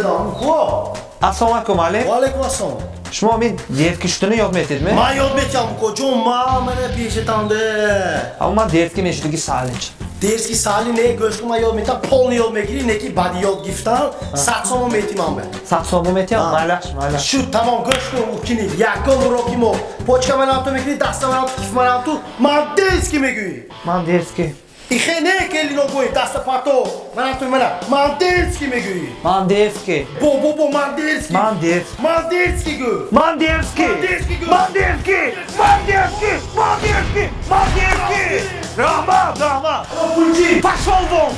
صدام کو Assalomu alaykum Ali. و علیکم السلام Shmo men devki shutini yodma etdingmi? من یاد میتونم کو چون ما من پیش تانده Amma devki men shutigi salinch. درس کی سالی نه گوشت ما یاد میتونم پول یاد میگیری نه کی بعد یاد گفتن 100 سوم میتونم من 100 so'm metyapti. Maylash. شو تمام گوشت و کنی یکم رو کی مو پوچکا من تو میگیری دست من کیف من تو من درس کی میگی Man devki. İxe ne keli no koy dasta pato man tu mana Mandelski میگی Man devki. bo Mandelski Mandelski. Mandelski gö Mandelski. Mandelski. Rahmat. Pulci Pashol von.